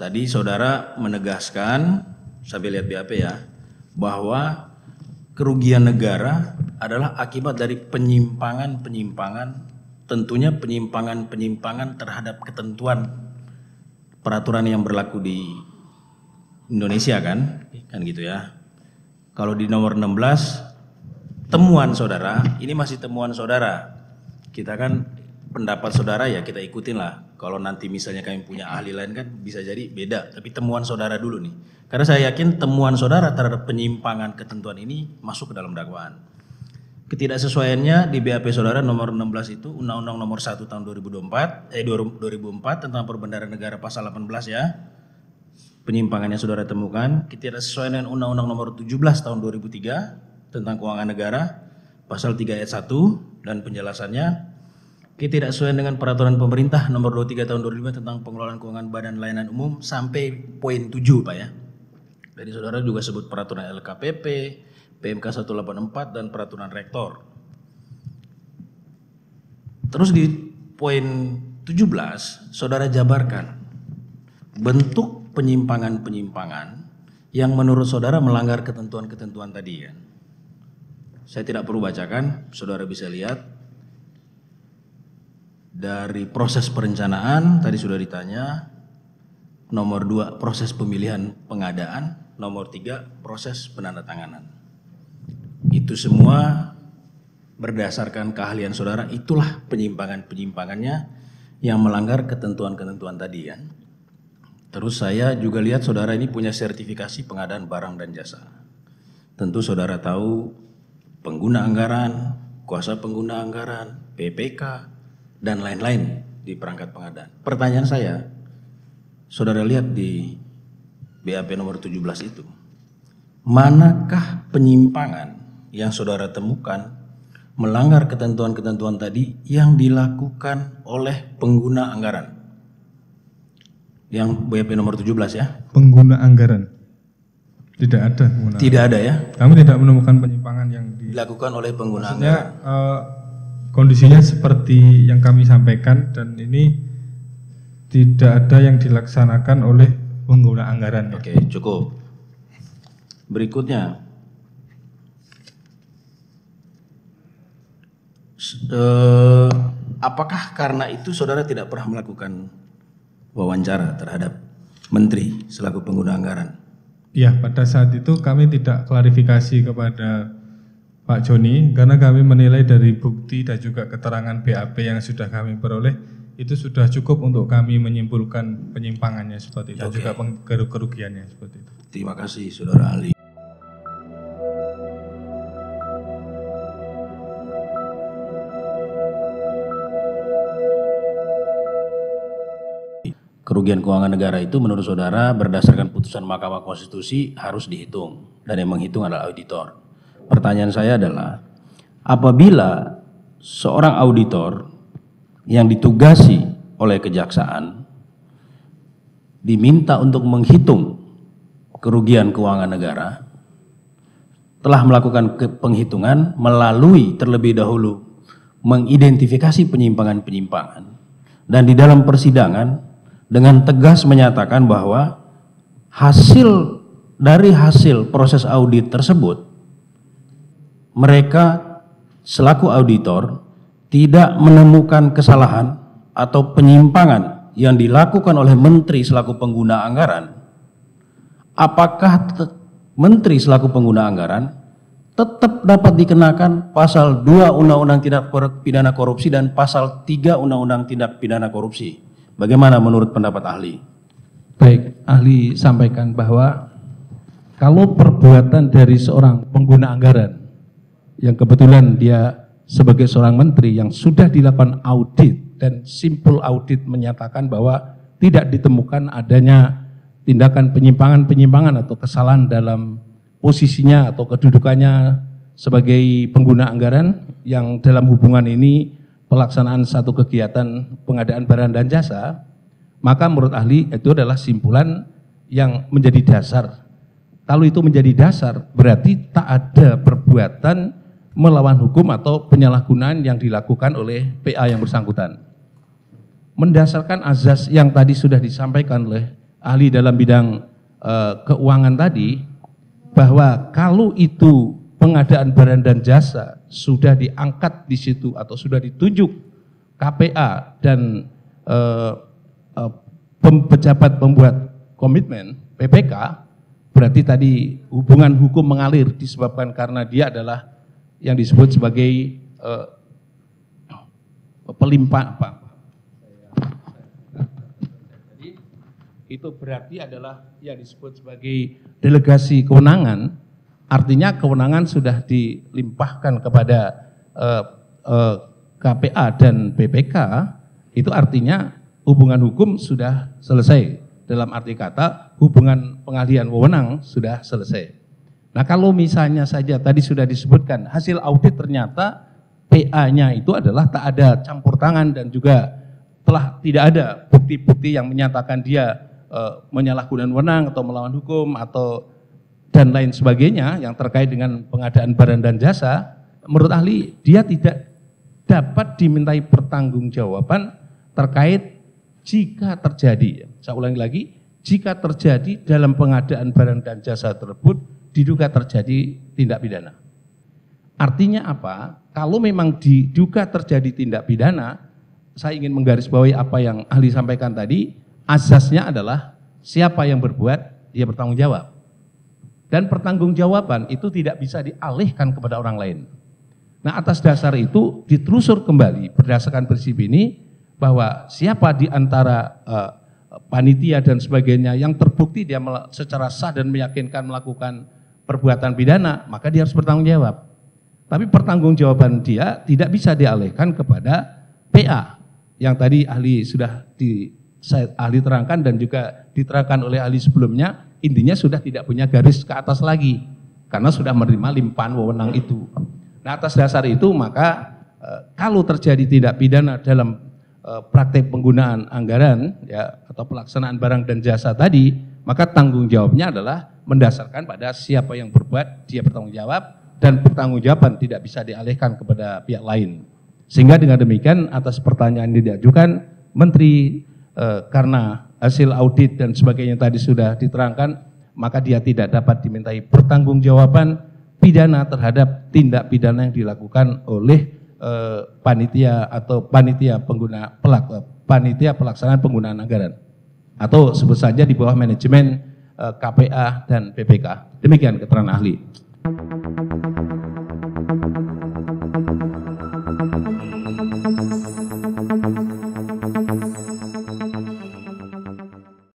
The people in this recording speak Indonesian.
Tadi saudara menegaskan, sambil lihat BAP ya, bahwa kerugian negara adalah akibat dari penyimpangan-penyimpangan, tentunya penyimpangan-penyimpangan terhadap ketentuan peraturan yang berlaku di Indonesia kan gitu ya. Kalau di nomor 16 temuan saudara, ini masih temuan saudara. Kita kan pendapat saudara ya kita ikutin lah. Kalau nanti misalnya kami punya ahli lain kan bisa jadi beda. Tapi temuan saudara dulu nih. Karena saya yakin temuan saudara terhadap penyimpangan ketentuan ini masuk ke dalam dakwaan. Ketidaksesuaiannya di BAP saudara nomor 16 itu Undang-Undang nomor 1 tahun 2004 tentang perbendaharaan negara pasal 18 ya. Penyimpangannya saudara temukan. Ketidaksesuaian dengan Undang-Undang nomor 17 tahun 2003 tentang keuangan negara pasal 3 ayat 1 dan penjelasannya. Ketidaksesuaian dengan peraturan pemerintah nomor 23 tahun 2005 tentang pengelolaan keuangan badan layanan umum sampai poin 7 Pak ya. Jadi saudara juga sebut peraturan LKPP, PMK 184 dan peraturan rektor. Terus di poin 17 saudara jabarkan bentuk penyimpangan-penyimpangan yang menurut saudara melanggar ketentuan-ketentuan tadi kan. Saya tidak perlu bacakan, saudara bisa lihat dari proses perencanaan tadi sudah ditanya, nomor 2 proses pemilihan pengadaan, nomor 3 proses penandatanganan. Itu semua berdasarkan keahlian saudara, itulah penyimpangan-penyimpangannya yang melanggar ketentuan-ketentuan tadi kan. Terus saya juga lihat saudara ini punya sertifikasi pengadaan barang dan jasa. Tentu saudara tahu pengguna anggaran, kuasa pengguna anggaran, PPK, dan lain-lain di perangkat pengadaan. Pertanyaan saya, saudara lihat di BAP nomor 17 itu, manakah penyimpangan yang saudara temukan melanggar ketentuan-ketentuan tadi yang dilakukan oleh pengguna anggaran? Yang BAP nomor 17 ya. Pengguna anggaran. Tidak ada. Tidak ada ya. Kami tidak menemukan penyimpangan yang dilakukan oleh pengguna maksudnya, anggaran. Kondisinya seperti yang kami sampaikan dan ini tidak ada yang dilaksanakan oleh pengguna anggaran. Oke, cukup. Berikutnya. Apakah karena itu saudara tidak pernah melakukan wawancara terhadap menteri selaku pengguna anggaran? Ya, pada saat itu kami tidak klarifikasi kepada Pak Joni karena kami menilai dari bukti dan juga keterangan BAP yang sudah kami peroleh itu sudah cukup untuk kami menyimpulkan penyimpangannya seperti itu, juga kerugiannya seperti itu. Terima kasih saudara ahli. Kerugian keuangan negara itu menurut saudara berdasarkan putusan Mahkamah Konstitusi harus dihitung dan yang menghitung adalah auditor. Pertanyaan saya adalah apabila seorang auditor yang ditugasi oleh kejaksaan diminta untuk menghitung kerugian keuangan negara, telah melakukan penghitungan melalui terlebih dahulu mengidentifikasi penyimpangan-penyimpangan dan di dalam persidangan dengan tegas menyatakan bahwa hasil proses audit tersebut mereka selaku auditor tidak menemukan kesalahan atau penyimpangan yang dilakukan oleh menteri selaku pengguna anggaran, apakah menteri selaku pengguna anggaran tetap dapat dikenakan pasal 2 Undang-Undang Tindak Pidana Korupsi dan pasal 3 Undang-Undang Tindak Pidana Korupsi? Bagaimana menurut pendapat ahli? Baik, ahli sampaikan bahwa kalau perbuatan dari seorang pengguna anggaran yang kebetulan dia sebagai seorang menteri yang sudah dilakukan audit dan simpul audit menyatakan bahwa tidak ditemukan adanya tindakan penyimpangan-penyimpangan atau kesalahan dalam posisinya atau kedudukannya sebagai pengguna anggaran yang dalam hubungan ini pelaksanaan satu kegiatan pengadaan barang dan jasa, maka menurut ahli itu adalah simpulan yang menjadi dasar. Kalau itu menjadi dasar, berarti tak ada perbuatan melawan hukum atau penyalahgunaan yang dilakukan oleh PA yang bersangkutan. Mendasarkan azas yang tadi sudah disampaikan oleh ahli dalam bidang keuangan tadi, bahwa kalau itu pengadaan barang dan jasa sudah diangkat di situ atau sudah ditunjuk KPA dan pejabat pembuat komitmen PPK, berarti tadi hubungan hukum mengalir disebabkan karena dia adalah yang disebut sebagai pelimpah. Itu berarti adalah yang disebut sebagai delegasi kewenangan, artinya kewenangan sudah dilimpahkan kepada KPA dan BPK, itu artinya hubungan hukum sudah selesai. Dalam arti kata hubungan pengalihan wewenang sudah selesai. Nah kalau misalnya saja tadi sudah disebutkan hasil audit ternyata PA-nya itu adalah tak ada campur tangan dan juga telah tidak ada bukti-bukti yang menyatakan dia menyalahgunakan wewenang atau melawan hukum atau dan lain sebagainya yang terkait dengan pengadaan barang dan jasa, menurut ahli dia tidak dapat dimintai pertanggungjawaban terkait jika terjadi, saya ulangi lagi, jika terjadi dalam pengadaan barang dan jasa tersebut diduga terjadi tindak pidana. Artinya apa? Kalau memang diduga terjadi tindak pidana, saya ingin menggarisbawahi apa yang ahli sampaikan tadi. Asasnya adalah siapa yang berbuat, dia bertanggung jawab. Dan pertanggungjawaban itu tidak bisa dialihkan kepada orang lain. Nah atas dasar itu ditelusur kembali berdasarkan prinsip ini bahwa siapa di antara panitia dan sebagainya yang terbukti dia secara sah dan meyakinkan melakukan perbuatan pidana, maka dia harus bertanggung jawab. Tapi pertanggungjawaban dia tidak bisa dialihkan kepada PA yang tadi ahli sudah ahli terangkan dan juga diterangkan oleh ahli sebelumnya, intinya sudah tidak punya garis ke atas lagi karena sudah menerima limpahan wewenang itu. Nah atas dasar itu maka kalau terjadi tindak pidana dalam praktek penggunaan anggaran ya atau pelaksanaan barang dan jasa tadi, maka tanggung jawabnya adalah mendasarkan pada siapa yang berbuat dia bertanggung jawab dan pertanggungjawaban tidak bisa dialihkan kepada pihak lain. Sehingga dengan demikian atas pertanyaan yang diajukan Menteri karena hasil audit dan sebagainya tadi sudah diterangkan, maka dia tidak dapat dimintai pertanggungjawaban pidana terhadap tindak pidana yang dilakukan oleh panitia atau panitia pelaksanaan penggunaan anggaran atau sebut saja di bawah manajemen KPA dan BPK. Demikian keterangan ahli.